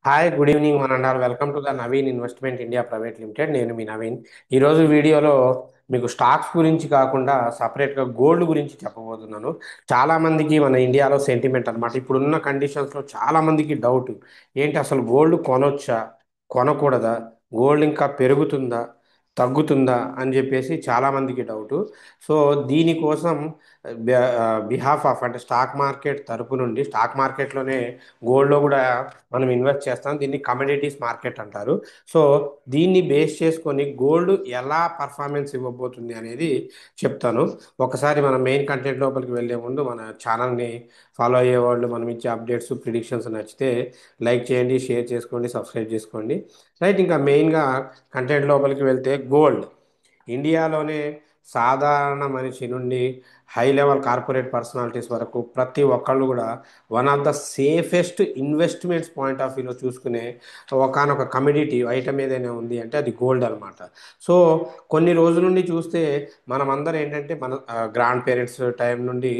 Hi good evening one and all welcome to the Naveen investment India private limited. నేను మీ నవీన్. ఈరోజు వీడియోలో మీకు stocks గురించి కాకుండా సపరేట్గా గోల్డ్ గురించి చెప్పబోతున్నాను. చాలామందికి మన ఇండియాలో సెంటిమెంట్ అనమాట. ఇప్పుడున్న కండిషన్స్లో చాలామందికి డౌట్, ఏంటి అసలు గోల్డ్ కొనొచ్చా, కొనకూడదా, గోల్డ్ ఇంకా పెరుగుతుందా, తగ్గుతుందా అని చెప్పేసి చాలామందికి డౌటు. సో దీనికోసం బిహాఫ్ ఆఫ్ అంటే స్టాక్ మార్కెట్ తరపు నుండి, స్టాక్ మార్కెట్లోనే గోల్డ్లో కూడా మనం ఇన్వెస్ట్ చేస్తాం. దీన్ని కమోడిటీస్ మార్కెట్ అంటారు. సో దీన్ని బేస్ చేసుకొని గోల్డ్ ఎలా పర్ఫార్మెన్స్ ఇవ్వబోతుంది అనేది చెప్తాను. ఒకసారి మన మెయిన్ కంటెంట్ లోపలికి వెళ్ళే ముందు మన ఛానల్ని ఫాలో అయ్యే వాళ్ళు, మనం ఇచ్చే అప్డేట్స్ ప్రిడిక్షన్స్ నచ్చితే లైక్ చేయండి, షేర్ చేసుకోండి, సబ్స్క్రైబ్ చేసుకోండి. రైట్, ఇంకా మెయిన్గా కంటెంట్ లోపలికి వెళ్తే గోల్డ్ ఇండియాలోనే సాధారణ మనిషి నుండి హై లెవెల్ కార్పొరేట్ పర్సనాలిటీస్ వరకు ప్రతి ఒక్కళ్ళు కూడా one of the safest investments point of వ్యూలో చూసుకునే ఒకనొక కమోడిటీ ఐటమ్ ఏదైనా ఉంది అంటే అది గోల్డ్ అనమాట. సో కొన్ని రోజుల నుండి చూస్తే మనమందరం ఏంటంటే మన గ్రాండ్ పేరెంట్స్ టైం నుండి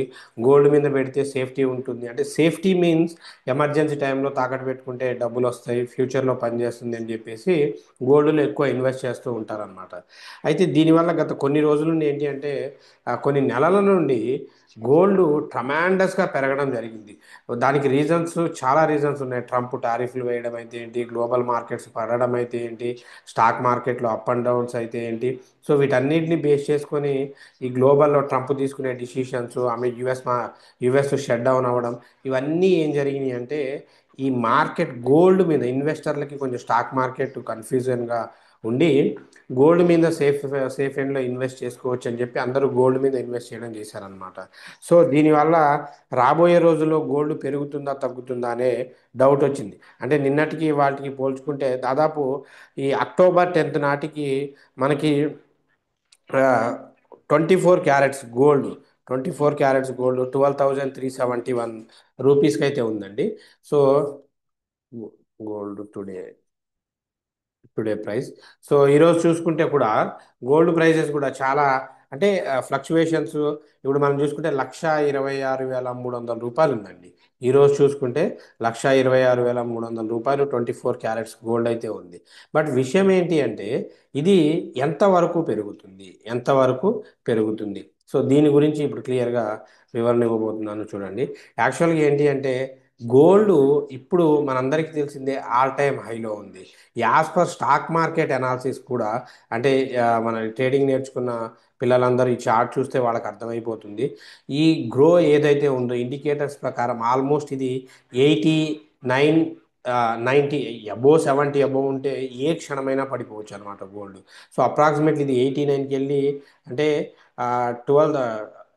గోల్డ్ మీద పెడితే సేఫ్టీ ఉంటుంది, అంటే సేఫ్టీ మీన్స్ ఎమర్జెన్సీ టైంలో తాకట్టు పెట్టుకుంటే డబ్బులు వస్తాయి, ఫ్యూచర్లో పనిచేస్తుంది అని చెప్పేసి గోల్డ్లో ఎక్కువ ఇన్వెస్ట్ చేస్తూ ఉంటారనమాట. అయితే దీనివల్ల గత కొన్ని రోజుల నుండి ఏంటి అంటే కొన్ని నెలల నుండి గోల్డ్ ట్రమాండస్గా పెరగడం జరిగింది. దానికి రీజన్స్, చాలా రీజన్స్ ఉన్నాయి. ట్రంప్ టారిఫ్లు వేయడం అయితే ఏంటి, గ్లోబల్ మార్కెట్స్ పడడం అయితే ఏంటి, స్టాక్ మార్కెట్లో అప్ అండ్ డౌన్స్ అయితే ఏంటి. సో వీటన్నిటిని బేస్ చేసుకొని ఈ గ్లోబల్లో ట్రంప్ తీసుకునే డిసిషన్స్, ఆమె యుఎస్ షట్ డౌన్ అవ్వడం, ఇవన్నీ ఏం జరిగినాయి అంటే ఈ మార్కెట్ గోల్డ్ మీద ఇన్వెస్టర్లకి కొంచెం స్టాక్ మార్కెట్ కన్ఫ్యూజన్గా ఉండి గోల్డ్ మీద సేఫ్ ఎండ్లో ఇన్వెస్ట్ చేసుకోవచ్చు అని చెప్పి అందరూ గోల్డ్ మీద ఇన్వెస్ట్ చేయడం చేశారనమాట. సో దీనివల్ల రాబోయే రోజుల్లో గోల్డ్ పెరుగుతుందా తగ్గుతుందా అనే డౌట్ వచ్చింది. అంటే నిన్నటికి వాటికి పోల్చుకుంటే దాదాపు ఈ అక్టోబర్ 10th నాటికి మనకి 24 క్యారెట్స్ గోల్డ్ 24 క్యారెట్స్ గోల్డ్ 12,371 రూపీస్కి అయితే ఉందండి. So gold today price. So ఈరోజు చూసుకుంటే కూడా గోల్డ్ ప్రైజెస్ కూడా చాలా అంటే ఫ్లక్చువేషన్స్. ఇప్పుడు మనం చూసుకుంటే 1,26,300 రూపాయలు ఉందండి. ఈరోజు చూసుకుంటే 1,26,300 రూపాయలు 24 క్యారెట్స్ గోల్డ్ అయితే ఉంది. బట్ విషయం ఏంటి అంటే ఇది ఎంతవరకు పెరుగుతుంది, ఎంతవరకు పెరుగుతుంది. సో దీని గురించి ఇప్పుడు క్లియర్గా వివరణ ఇవ్వబోతున్నాను, చూడండి. యాక్చువల్గా ఏంటి అంటే గోల్డ్ ఇప్పుడు మనందరికీ తెలిసిందే ఆల్ టైమ్ హైలో ఉంది. As per stock market analysis కూడా, అంటే మన ట్రేడింగ్ నేర్చుకున్న పిల్లలందరూ ఈ చార్ట్ చూస్తే వాళ్ళకి అర్థమైపోతుంది. ఈ గ్రో ఏదైతే ఉందో ఇండికేటర్స్ ప్రకారం ఆల్మోస్ట్ ఇది 89, 90 అబోవ్ 70 అబోవ్ ఉంటే ఏ క్షణమైనా పడిపోవచ్చు అనమాట గోల్డ్. సో అప్రాక్సిమేట్లీ ఇది 89కి వెళ్ళి అంటే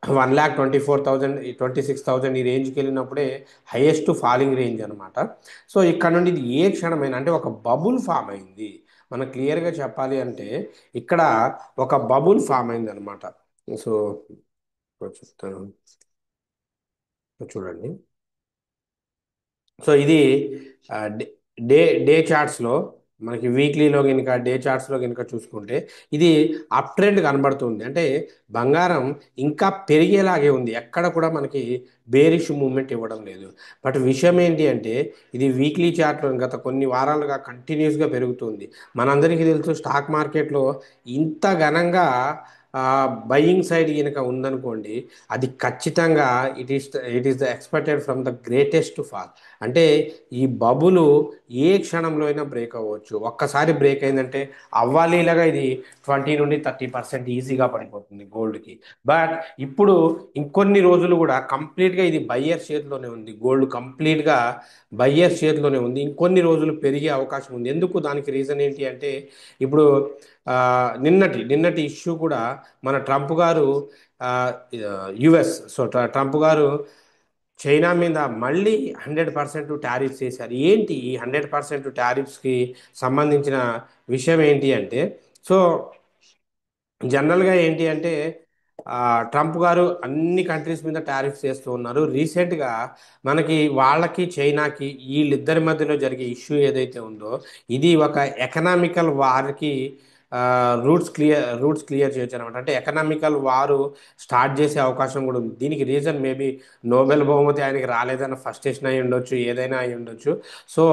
1,24,000 26,000 ఈ రేంజ్కి వెళ్ళినప్పుడే హైయెస్ట్ ఫాలింగ్ రేంజ్ అనమాట. సో ఇక్కడ నుండి ఇది ఏ క్షణమైనా అంటే ఒక బబుల్ ఫామ్ అయింది. మనం క్లియర్గా చెప్పాలి అంటే ఇక్కడ ఒక బబుల్ ఫామ్ అయింది అనమాట. సో ఇప్పుడు చెప్తాను, చూడండి. సో ఇది ఆ, డే డే డే చార్ట్స్లో మనకి వీక్లీలో కనుక డే చార్ట్స్లో కనుక చూసుకుంటే ఇది అప్ ట్రెండ్ కనబడుతుంది. అంటే బంగారం ఇంకా పెరిగేలాగే ఉంది, ఎక్కడ కూడా మనకి బేరిష్ మూమెంట్ ఇవ్వడం లేదు. బట్ విషయం ఏంటి అంటే ఇది వీక్లీ చార్ట్లో గత కొన్ని వారాలుగా కంటిన్యూస్గా పెరుగుతుంది. మనందరికీ తెలుసు స్టాక్ మార్కెట్లో ఇంత ఘనంగా బయింగ్ సైడ్ కనుక ఉందనుకోండి, అది ఖచ్చితంగా it is the expected from the greatest fall. అంటే ఈ బబులు ఏ క్షణంలో అయినా బ్రేక్ అవ్వచ్చు. ఒక్కసారి బ్రేక్ అయిందంటే అవ్వాలిలాగా ఇది 20 నుండి 30% ఈజీగా పడిపోతుంది గోల్డ్కి. బట్ ఇప్పుడు ఇంకొన్ని రోజులు కూడా కంప్లీట్గా ఇది బయ్యర్ చేతిలోనే ఉంది, గోల్డ్ కంప్లీట్గా బయ్యర్ చేతిలోనే ఉంది. ఇంకొన్ని రోజులు పెరిగే అవకాశం ఉంది. ఎందుకు, దానికి రీజన్ ఏంటి అంటే ఇప్పుడు నిన్నటి ఇష్యూ కూడా మన ట్రంప్ గారు యుఎస్ సో ట్రంప్ గారు చైనా మీద మళ్ళీ 100% టారిఫ్స్ వేశారు. ఏంటి ఈ 100% టారిఫ్స్కి సంబంధించిన విషయం ఏంటి అంటే, సో జనరల్గా ఏంటి అంటే ట్రంప్ గారు అన్ని కంట్రీస్ మీద టారిఫ్స్ చేస్తూ ఉన్నారు. రీసెంట్గా మనకి వాళ్ళకి చైనాకి వీళ్ళిద్దరి మధ్యలో జరిగే ఇష్యూ ఏదైతే ఉందో ఇది ఒక ఎకనామికల్ వార్కి రూట్స్ క్లియర్ చేయొచ్చు అనమాట. అంటే ఎకనామికల్ వారు స్టార్ట్ చేసే అవకాశం కూడా ఉంది. దీనికి రీజన్ మేబీ నోబెల్ బహుమతి ఆయనకి రాలేదన్న ఫస్టేషన్ అయి ఉండొచ్చు, ఏదైనా అయి ఉండొచ్చు. సో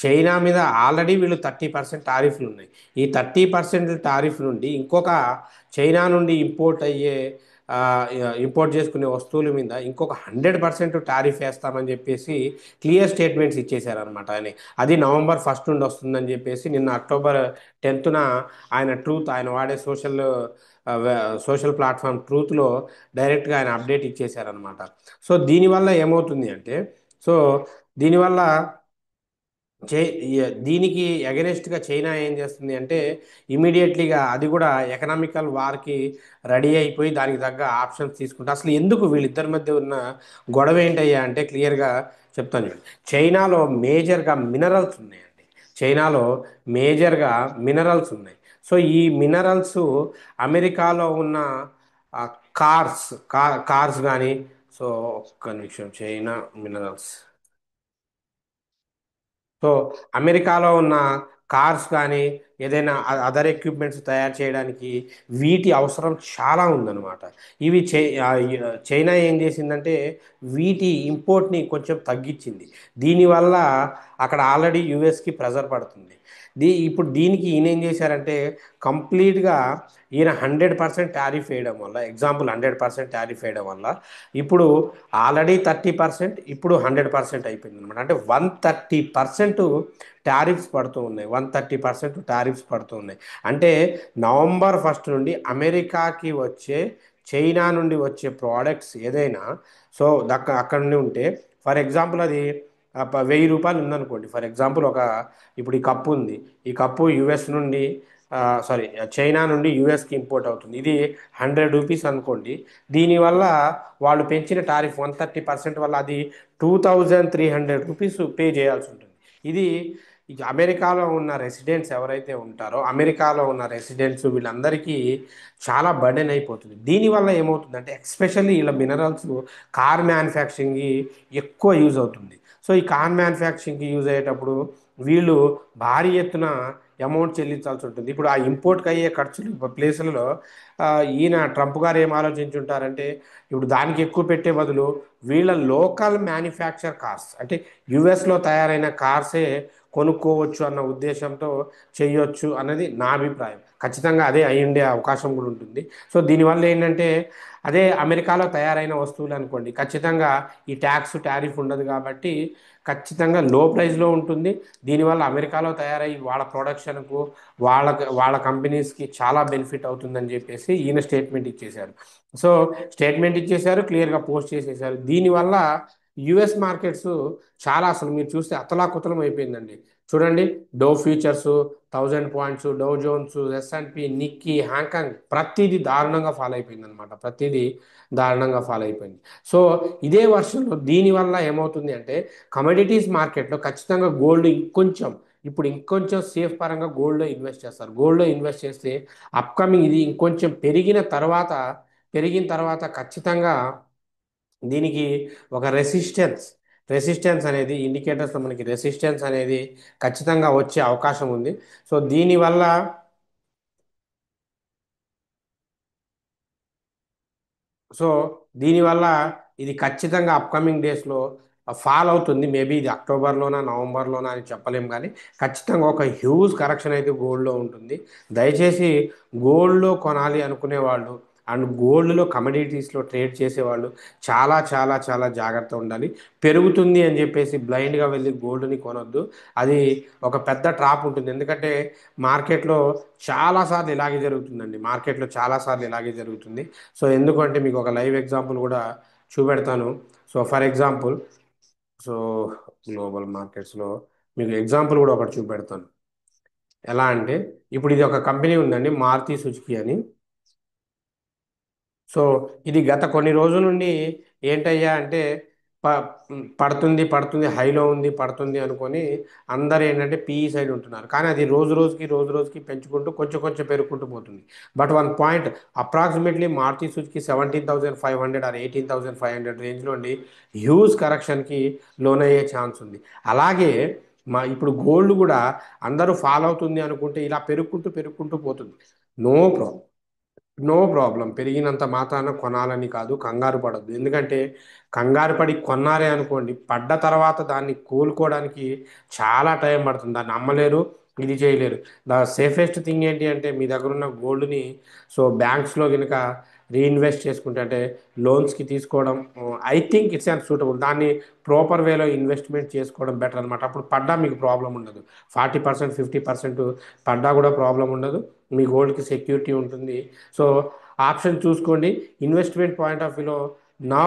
చైనా మీద ఆల్రెడీ వీళ్ళు 30% టారిఫ్లు ఉన్నాయి. ఈ 30% టారిఫ్ నుండి ఇంకొక చైనా నుండి ఇంపోర్ట్ చేసుకునే వస్తువుల మీద ఇంకొక 100% టారిఫ్ వేస్తామని చెప్పేసి క్లియర్ స్టేట్మెంట్స్ ఇచ్చేశారనమాట ఆయన. అది నవంబర్ 1 నుండి వస్తుందని చెప్పేసి నిన్న అక్టోబర్ 10న ఆయన వాడే సోషల్ ప్లాట్ఫామ్ ట్రూత్లో డైరెక్ట్గా ఆయన అప్డేట్ ఇచ్చేశారనమాట. సో దీనివల్ల ఏమవుతుంది అంటే, సో దీనివల్ల చై దీనికి ఎగనెస్ట్గా చైనా ఏం చేస్తుంది అంటే ఇమీడియట్లీగా అది కూడా ఎకనామికల్ వార్కి రెడీ అయిపోయి దానికి తగ్గ ఆప్షన్స్ తీసుకుంటా. అసలు ఎందుకు వీళ్ళిద్దరి మధ్య ఉన్న గొడవ ఏంటయ్యా అంటే క్లియర్గా చెప్తాను చూడండి. చైనాలో మేజర్గా మినరల్స్ ఉన్నాయండి. చైనాలో మేజర్గా మినరల్స్ ఉన్నాయి. సో ఈ మినరల్స్ అమెరికాలో ఉన్న ఆ, కార్స్ కానీ, సో ఒక్క నిమిషం, చైనా మినరల్స్. సో అమెరికాలో ఉన్న కార్స్ కానీ ఏదైనా అదర్ ఎక్విప్మెంట్స్ తయారు చేయడానికి వీటి అవసరం చాలా ఉందన్నమాట. ఇవి చైనా ఏం చేసిందంటే వీటి ఇంపోర్ట్ని కొంచెం తగ్గించింది. దీనివల్ల అక్కడ ఆల్రెడీ యుఎస్కి ప్రెజర్ పడుతుంది. ఇప్పుడు దీనికి ఈయన ఏం చేశారంటే కంప్లీట్గా ఈయన 100% టారిఫ్ వేయడం వల్ల, ఎగ్జాంపుల్ 100% టారిఫ్ వేయడం వల్ల ఇప్పుడు ఆల్రెడీ 30%, ఇప్పుడు 100% అయిపోయింది అనమాట. అంటే 130% టారిఫ్స్ పడుతూ ఉన్నాయి. 130% టారిఫ్స్ పడుతూ ఉన్నాయి. అంటే నవంబర్ 1 నుండి అమెరికాకి వచ్చే, చైనా నుండి వచ్చే ప్రోడక్ట్స్ ఏదైనా, సో అక్కడ నుండి ఉంటే, ఫర్ ఎగ్జాంపుల్ అది రూ. 1000 ఉందనుకోండి. ఫర్ ఎగ్జాంపుల్ ఇప్పుడు ఈ కప్పు ఉంది. ఈ కప్పు యుఎస్ నుండి, సారీ, చైనా నుండి యుఎస్కి ఇంపోర్ట్ అవుతుంది. ఇది రూ. 100 అనుకోండి. దీనివల్ల వాళ్ళు పెంచిన టారిఫ్ 130% వల్ల అది రూ. 2300 పే చేయాల్సి ఉంటుంది. ఇది ఇక అమెరికాలో ఉన్న రెసిడెంట్స్ ఎవరైతే ఉంటారో, అమెరికాలో ఉన్న రెసిడెంట్స్ వీళ్ళందరికీ చాలా బర్డెన్ అయిపోతుంది. దీనివల్ల ఏమవుతుందంటే ఎక్స్పెషల్లీ ఇలా మినరల్స్ కార్ మ్యానుఫ్యాక్చరింగ్కి ఎక్కువ యూజ్ అవుతుంది. సో ఈ కార్ మ్యానుఫ్యాక్చరింగ్కి యూజ్ అయ్యేటప్పుడు వీళ్ళు భారీ ఎత్తున అమౌంట్ చెల్లించాల్సి ఉంటుంది. ఇప్పుడు ఆ ఇంపోర్ట్కి అయ్యే ఖర్చులు ప్లేసులలో ఈయన ట్రంప్ గారు ఏం ఆలోచించుంటారంటే ఇప్పుడు దానికి ఎక్కువ పెట్టే బదులు వీళ్ళ లోకల్ మ్యానుఫ్యాక్చర్ కార్స్, అంటే యుఎస్లో తయారైన కార్సే కొనుక్కోవచ్చు అన్న ఉద్దేశంతో చేయొచ్చు అన్నది నా అభిప్రాయం. ఖచ్చితంగా అదే అయి ఉండే అవకాశం కూడా ఉంటుంది. సో దీనివల్ల ఏంటంటే అదే అమెరికాలో తయారైన వస్తువులు అనుకోండి, ఖచ్చితంగా ఈ టారిఫ్ ఉండదు కాబట్టి ఖచ్చితంగా లో ప్రైస్లో ఉంటుంది. దీనివల్ల అమెరికాలో తయారై వాళ్ళ ప్రొడక్షన్కు, వాళ్ళ కంపెనీస్కి చాలా బెనిఫిట్ అవుతుందని చెప్పేసి ఈయన స్టేట్మెంట్ ఇచ్చేశారు. సో స్టేట్మెంట్ ఇచ్చేశారు, క్లియర్గా పోస్ట్ చేసేసారు. దీనివల్ల యుఎస్ మార్కెట్స్ చాలా, అసలు మీరు చూస్తే అతలాకుతలం అయిపోయిందండి. చూడండి, Dow futures 1000 points, Dow Jones, S and P, Nikkei, Hong Kong ప్రతిదీ దారుణంగా ఫాలో అయిపోయింది అనమాట. ప్రతిదీ దారుణంగా ఫాలో అయిపోయింది. సో ఇదే వర్షంలో దీనివల్ల ఏమవుతుంది అంటే కమోడిటీస్ మార్కెట్లో ఖచ్చితంగా గోల్డ్ ఇంకొంచెం సేఫ్ పరంగా గోల్డ్లో ఇన్వెస్ట్ చేస్తారు. గోల్డ్లో ఇన్వెస్ట్ చేస్తే అప్కమింగ్ ఇది ఇంకొంచెం పెరిగిన తర్వాత ఖచ్చితంగా దీనికి ఒక రెసిస్టెన్స్ అనేది ఇండికేటర్స్లో మనకి రెసిస్టెన్స్ అనేది ఖచ్చితంగా వచ్చే అవకాశం ఉంది. సో దీనివల్ల సో దీనివల్ల ఇది ఖచ్చితంగా అప్కమింగ్ డేస్లో ఫాల్ అవుతుంది. మేబీ ఇది అక్టోబర్లోనా నవంబర్లోనా అని చెప్పలేం, కానీ ఖచ్చితంగా ఒక హ్యూజ్ కరెక్షన్ అయితే గోల్డ్లో ఉంటుంది. దయచేసి గోల్డ్లో కొనాలి అనుకునే వాళ్ళు అండ్ గోల్డ్లో కమోడిటీస్లో ట్రేడ్ చేసేవాళ్ళు చాలా చాలా చాలా జాగ్రత్త ఉండాలి. పెరుగుతుంది అని చెప్పేసి బ్లైండ్గా వెళ్ళి గోల్డ్ని కొనొద్దు. అది ఒక పెద్ద ట్రాప్ ఉంటుంది. ఎందుకంటే మార్కెట్లో చాలాసార్లు ఇలాగే జరుగుతుందండి. మార్కెట్లో చాలాసార్లు ఇలాగే జరుగుతుంది. సో ఎందుకంటే మీకు ఒక లైవ్ ఎగ్జాంపుల్ కూడా చూపెడతాను. So for example, so global మార్కెట్స్లో మీకు ఎగ్జాంపుల్ కూడా ఒకటి చూపెడతాను. ఎలా అంటే ఇప్పుడు ఇది ఒక కంపెనీ ఉందండి, మారుతి సుజుకి అని. సో ఇది గత కొన్ని రోజుల నుండి ఏంటయ్యా అంటే ప పడుతుంది పడుతుంది, హైలో ఉంది, పడుతుంది అనుకొని అందరు ఏంటంటే పీఈ సైడ్ ఉంటున్నారు. కానీ అది రోజు రోజుకి పెంచుకుంటూ కొంచెం కొంచెం పెరుగుకుంటూ పోతుంది. But one point, approximately Maruti Suzuki 17,500 or 18,500 రేంజ్లో ఉండి హ్యూజ్ కరెక్షన్కి లోనయ్యే ఛాన్స్ ఉంది. అలాగే ఇప్పుడు గోల్డ్ కూడా అందరూ ఫాలో అవుతుంది అనుకుంటే ఇలా పెరుగుకుంటూ పెరుగుకుంటూ పోతుంది. No problem. No problem. పెరిగినంత మాత్రాన కొనాలని కాదు, కంగారు పడద్దు. ఎందుకంటే కంగారు పడి కొన్నారే అనుకోండి, పడ్డ తర్వాత దాన్ని కోలుకోవడానికి చాలా టైం పడుతుంది. దాన్ని అమ్మలేరు, ఇది చేయలేరు. ద సేఫెస్ట్ థింగ్ ఏంటి అంటే మీ దగ్గర ఉన్న గోల్డ్ని సో బ్యాంక్స్లో కనుక రీఇన్వెస్ట్ చేసుకుంటే, అంటే లోన్స్కి తీసుకోవడం, I think it's and suitable. దాన్ని ప్రాపర్ వేలో ఇన్వెస్ట్మెంట్ చేసుకోవడం బెటర్ అనమాట. అప్పుడు పడ్డా మీకు ప్రాబ్లం ఉండదు. 40%, 50% పడ్డా కూడా ప్రాబ్లం ఉండదు. మీ గోల్డ్కి సెక్యూరిటీ ఉంటుంది. సో ఆప్షన్ చూసుకోండి. ఇన్వెస్ట్మెంట్ పాయింట్ ఆఫ్ వ్యూలో నా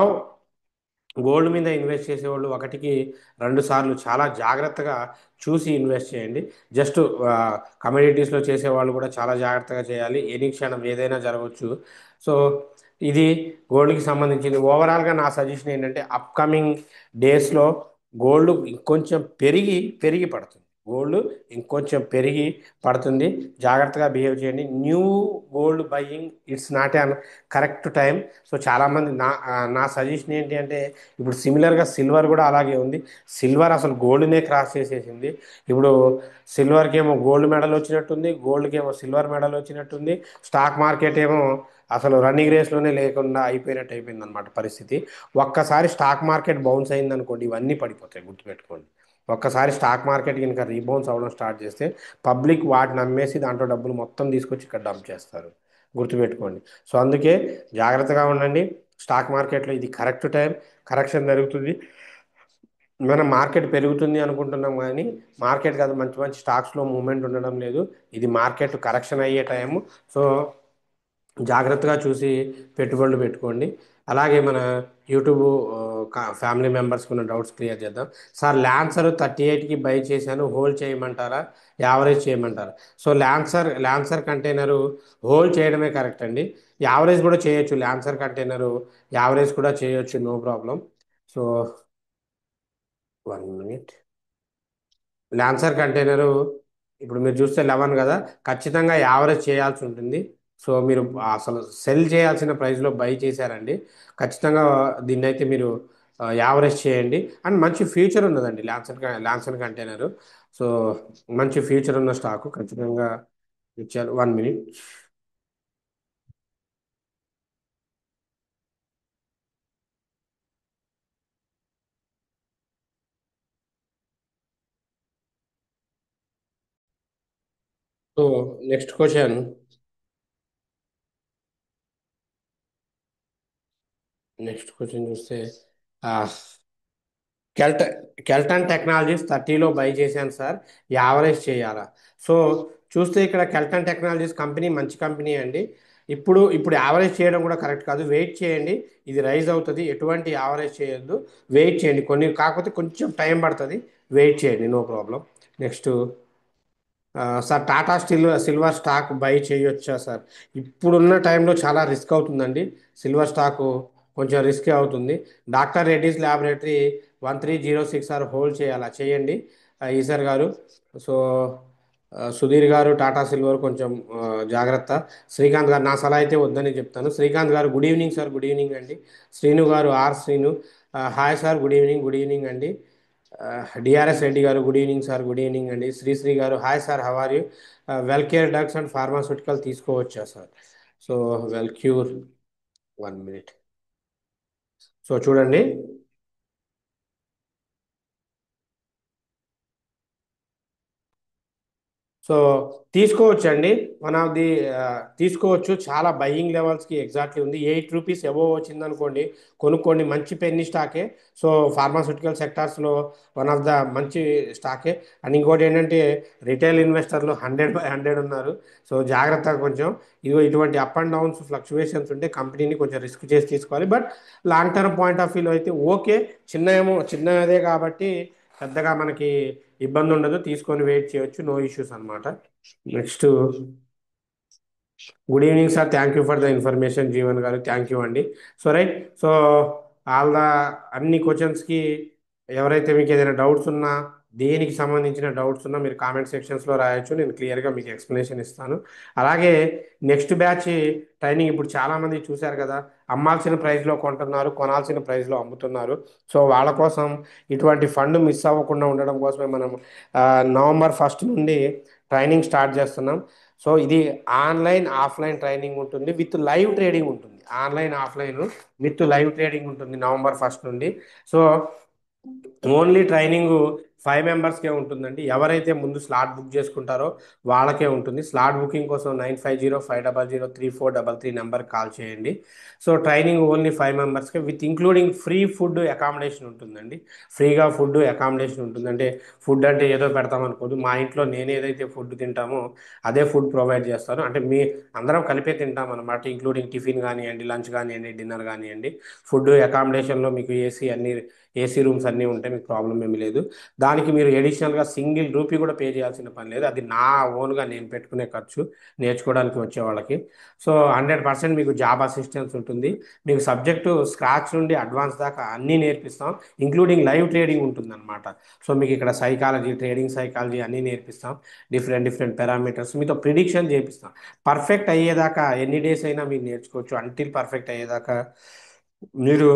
గోల్డ్ మీద ఇన్వెస్ట్ చేసేవాళ్ళు ఒకటికి రెండు సార్లు చాలా జాగ్రత్తగా చూసి ఇన్వెస్ట్ చేయండి. జస్ట్ కమ్యూనిటీస్లో చేసేవాళ్ళు కూడా చాలా జాగ్రత్తగా చేయాలి. ఎనీ క్షణం ఏదైనా జరగవచ్చు. సో ఇది గోల్డ్కి సంబంధించింది. ఓవరాల్గా నా సజెషన్ ఏంటంటే అప్కమింగ్ డేస్లో గోల్డ్ ఇంకొంచెం పెరిగి పెరిగి పడుతుంది. గోల్డ్ ఇంకొంచెం పెరిగి పడుతుంది. జాగ్రత్తగా బిహేవ్ చేయండి. New gold buying it's not an correct time. So చాలామంది నా సజెషన్ ఏంటి అంటే ఇప్పుడు సిమిలర్గా సిల్వర్ కూడా అలాగే ఉంది. సిల్వర్ అసలు గోల్డ్నే క్రాస్ చేసేసింది. ఇప్పుడు సిల్వర్కి ఏమో గోల్డ్ మెడల్ వచ్చినట్టుంది, గోల్డ్కి ఏమో సిల్వర్ మెడల్ వచ్చినట్టుంది. స్టాక్ మార్కెట్ ఏమో అసలు రన్నింగ్ రేస్లోనే లేకుండా అయిపోయినట్టు అయిపోయింది అనమాట పరిస్థితి. ఒక్కసారి స్టాక్ మార్కెట్ బౌన్స్ అయింది అనుకోండి, ఇవన్నీ పడిపోతాయి, గుర్తుపెట్టుకోండి. ఒక్కసారి స్టాక్ మార్కెట్ కనుక రీబౌన్స్ అవ్వడం స్టార్ట్ చేస్తే పబ్లిక్ వాటిని అమ్మేసి దాంట్లో డబ్బులు మొత్తం తీసుకొచ్చి ఇక్కడ డంప్ చేస్తారు, గుర్తుపెట్టుకోండి. సో అందుకే జాగ్రత్తగా ఉండండి. స్టాక్ మార్కెట్లో ఇది కరెక్ట్ టైం. కరెక్షన్ జరుగుతుంది. మనం మార్కెట్ పెరుగుతుంది అనుకుంటున్నాం కానీ మార్కెట్ కాదు, మంచి మంచి స్టాక్స్లో మూవ్మెంట్ ఉండడం లేదు. ఇది మార్కెట్ కరెక్షన్ అయ్యే టైము. సో జాగ్రత్తగా చూసి పెట్టుబడులు పెట్టుకోండి. అలాగే మన యూట్యూబ్ ఫ్యామిలీ మెంబర్స్కి ఉన్న డౌట్స్ క్లియర్ చేద్దాం. సార్ ల్యాన్సర్ 38కి బై చేశాను, హోల్డ్ చేయమంటారా, యావరేజ్ చేయమంటారా? సో ల్యాన్సర్ కంటైనరు హోల్డ్ చేయడమే కరెక్ట్ అండి. యావరేజ్ కూడా చేయొచ్చు. ల్యాన్సర్ కంటైనరు యావరేజ్ కూడా చేయొచ్చు, no problem. So 1 minute. Lancer container ఇప్పుడు మీరు చూస్తే 11 కదా, ఖచ్చితంగా యావరేజ్ చేయాల్సి ఉంటుంది. సో మీరు అసలు సెల్ చేయాల్సిన ప్రైస్లో బై చేశారండి, ఖచ్చితంగా దీన్ని అయితే మీరు యావరేజ్ చేయండి. అండ్ మంచి ఫ్యూచర్ ఉన్నదండి లాన్సర్ కంటైనరు. సో మంచి ఫ్యూచర్ ఉన్న స్టాకు ఖచ్చితంగా ఇచ్చారు. 1 minute. So next question. Next question చూస్తే ఆ, కెల్ట కెల్టన్ టెక్నాలజీస్ 30లో బై చేశాను సార్, యావరేజ్ చేయాలా? సో చూస్తే ఇక్కడ కెల్టన్ టెక్నాలజీస్ కంపెనీ మంచి కంపెనీ అండి. ఇప్పుడు యావరేజ్ చేయడం కూడా కరెక్ట్ కాదు, వెయిట్ చేయండి. ఇది రైజ్ అవుతుంది, ఎటువంటి యావరేజ్ చేయొద్దు, వెయిట్ చేయండి. కొన్ని కాకపోతే కొంచెం టైం పడుతుంది, వెయిట్ చేయండి, no problem. Next sir Tata silver stock buy చేయొచ్చా సార్? ఇప్పుడున్న టైంలో చాలా రిస్క్ అవుతుందండి. సిల్వర్ స్టాకు కొంచెం రిస్క్ అవుతుంది. Doctor Reddy's laboratory 1306 or hold చేయాలా? చేయండి ఈసర్ గారు. సో సుధీర్ గారు టాటా సిల్వర్ కొంచెం జాగ్రత్త. శ్రీకాంత్ గారు నా సలహా అయితే వద్దని చెప్తాను. శ్రీకాంత్ గారు good evening sir. Good evening అండి. శ్రీను గారు Srinu hi sir, good evening. Good evening అండి. డిఆర్ఎస్ రెడ్డి గారు good evening sir. Good evening అండి. శ్రీశ్రీ గారు hi sir, how are you? Welcure drugs and pharmaceutical తీసుకోవచ్చా sir? So Welcure, 1 minute. So చూడండి. సో తీసుకోవచ్చు అండి. వన్ ఆఫ్ ది తీసుకోవచ్చు. చాలా బయ్యింగ్ లెవెల్స్కి ఎగ్జాక్ట్లీ ఉంది. రూపీస్ అబోవ్ వచ్చింది అనుకోండి, కొనుక్కోండి. మంచి పెన్నీ స్టాకే. So pharmaceutical సెక్టార్స్లో one of the మంచి స్టాకే. అండ్ ఇంకోటి ఏంటంటే రిటైల్ ఇన్వెస్టర్లు 100/100 ఉన్నారు. సో జాగ్రత్తగా కొంచెం ఇటువంటి అప్ అండ్ డౌన్స్ ఫ్లక్చువేషన్స్ ఉంటే కంపెనీని కొంచెం రిస్క్ చేసి తీసుకోవాలి. But long term point of వ్యూలో అయితే ఓకే. చిన్నదే కాబట్టి పెద్దగా మనకి ఇబ్బంది ఉండదు, తీసుకొని వెయిట్ చేయొచ్చు, నో ఇష్యూస్ అన్నమాట. Next good evening sir, thank you for the information Jeevan గారు, థ్యాంక్ యూ అండి. So right. So all the అన్ని క్వశ్చన్స్కి ఎవరైతే మీకు ఏదైనా డౌట్స్ ఉన్నా దేనికి సంబంధించిన డౌట్స్ ఉన్నా మీరు కామెంట్ సెక్షన్స్లో రాయొచ్చు, నేను క్లియర్గా మీకు ఎక్స్ప్లెనేషన్ ఇస్తాను. అలాగే నెక్స్ట్ బ్యాచ్ ట్రైనింగ్ ఇప్పుడు చాలామంది చూశారు కదా, అమ్మాల్సిన ప్రైస్లో కొంటున్నారు, కొనాల్సిన ప్రైస్లో అమ్ముతున్నారు. సో వాళ్ళ కోసం ఇటువంటి ఫండ్ మిస్ అవ్వకుండా ఉండడం కోసమే మనం ఆ, నవంబర్ 1 నుండి ట్రైనింగ్ స్టార్ట్ చేస్తున్నాం. సో ఇది ఆన్లైన్ ఆఫ్లైన్ ట్రైనింగ్ ఉంటుంది, విత్ లైవ్ ట్రేడింగ్ ఉంటుంది. Online offline with live trading ఉంటుంది నవంబర్ 1 నుండి. సో ఓన్లీ ట్రైనింగ్ 5 మెంబర్స్కే ఉంటుందండి. ఎవరైతే ముందు స్లాట్ బుక్ చేసుకుంటారో వాళ్ళకే ఉంటుంది. స్లాట్ బుకింగ్ కోసం 9505003433 నెంబర్కి కాల్ చేయండి. సో ట్రైనింగ్ ఓన్లీ 5 మెంబర్స్కే, with including free food accommodation ఉంటుందండి. ఫ్రీగా ఫుడ్ అకామిడేషన్ ఉంటుంది. అంటే ఫుడ్ అంటే ఏదో పెడతాం అనుకోదు, మా ఇంట్లో నేను ఏదైతే ఫుడ్ తింటామో అదే ఫుడ్ ప్రొవైడ్ చేస్తాను. అంటే మీ అందరం కలిపే తింటాం అనమాట, ఇంక్లూడింగ్ టిఫిన్ కానివ్వండి, లంచ్ కానివ్వండి, డిన్నర్ కానివ్వండి. ఫుడ్ అకామిడేషన్లో మీకు ఏసీ రూమ్స్ అన్నీ ఉంటాయి, మీకు ప్రాబ్లం ఏమీ లేదు. దానికి మీరు ఎడిషనల్గా సింగిల్ రూపీ కూడా పే చేయాల్సిన పని లేదు. అది నా ఓన్గా నేను పెట్టుకునే ఖర్చు నేర్చుకోవడానికి వచ్చే వాళ్ళకి. సో 100% మీకు జాబ్ అసిస్టెన్స్ ఉంటుంది. మీకు సబ్జెక్టు స్క్రాచ్ నుండి అడ్వాన్స్ దాకా అన్నీ నేర్పిస్తాం, ఇంక్లూడింగ్ లైవ్ ట్రేడింగ్ ఉంటుంది అనమాట. సో మీకు ఇక్కడ సైకాలజీ, ట్రేడింగ్ సైకాలజీ అన్నీ నేర్పిస్తాం. డిఫరెంట్ డిఫరెంట్ పారామీటర్స్ మీతో ప్రిడిక్షన్ చేపిస్తాం. పర్ఫెక్ట్ అయ్యేదాకా ఎన్ని డేస్ అయినా మీరు నేర్చుకోవచ్చు. అంటిల్ పర్ఫెక్ట్ అయ్యేదాకా మీరు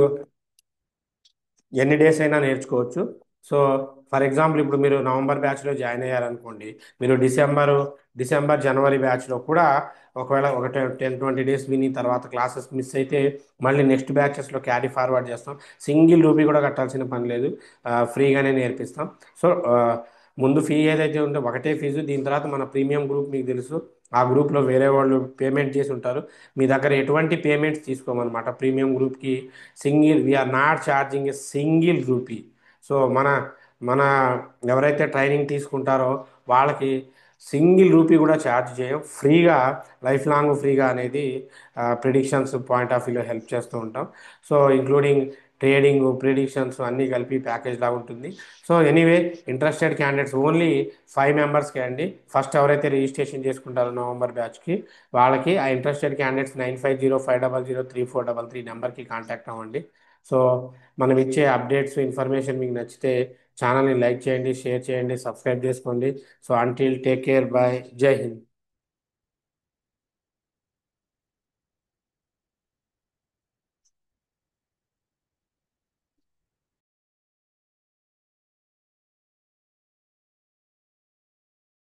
ఎన్ని డేస్ అయినా నేర్చుకోవచ్చు. సో ఫర్ ఎగ్జాంపుల్ ఇప్పుడు మీరు నవంబర్ బ్యాచ్లో జాయిన్ అయ్యారనుకోండి, మీరు డిసెంబర్ జనవరి బ్యాచ్లో కూడా ఒకవేళ ఒక 10-20 డేస్ విని తర్వాత క్లాసెస్ మిస్ అయితే మళ్ళీ నెక్స్ట్ బ్యాచెస్లో క్యారీ ఫార్వర్డ్ చేస్తాం. సింగిల్ రూపీ కూడా కట్టాల్సిన పని లేదు, ఫ్రీగానే నేర్పిస్తాం. సో ముందు ఫీ ఏదైతే ఉందో ఒకటే ఫీజు. దీని తర్వాత మన ప్రీమియం గ్రూప్ మీకు తెలుసు, ఆ గ్రూప్లో వేరే వాళ్ళు పేమెంట్ చేసి ఉంటారు. మీ దగ్గర ఎటువంటి పేమెంట్స్ తీసుకోమన్నమాట ప్రీమియం గ్రూప్కి. We're not charging a single rupee. So మన ఎవరైతే ట్రైనింగ్ తీసుకుంటారో వాళ్ళకి సింగిల్ రూపీ కూడా ఛార్జ్ చేయం, ఫ్రీగా, లైఫ్ లాంగ్ ఫ్రీగా అనేది ప్రిడిక్షన్స్ పాయింట్ ఆఫ్ వ్యూలో హెల్ప్ చేస్తూ ఉంటాం. సో ఇంక్లూడింగ్ ట్రేడింగ్, ప్రిడిక్షన్స్ అన్నీ కలిపి ప్యాకేజ్ లాగా ఉంటుంది. So anyway, interested candidates only 5 మెంబర్స్కే అండి. ఫస్ట్ ఎవరైతే రిజిస్ట్రేషన్ చేసుకుంటారో నవంబర్ బ్యాచ్కి వాళ్ళకి, ఆ ఇంట్రెస్టెడ్ క్యాండిడేట్స్ 9505003433 నెంబర్కి కాంటాక్ట్ అవ్వండి. సో మనం ఇచ్చే అప్డేట్స్, ఇన్ఫర్మేషన్ మీకు నచ్చితే ఛానల్ని లైక్ చేయండి, షేర్ చేయండి, సబ్స్క్రైబ్ చేసుకోండి. So until take care, bye, Jai Hind.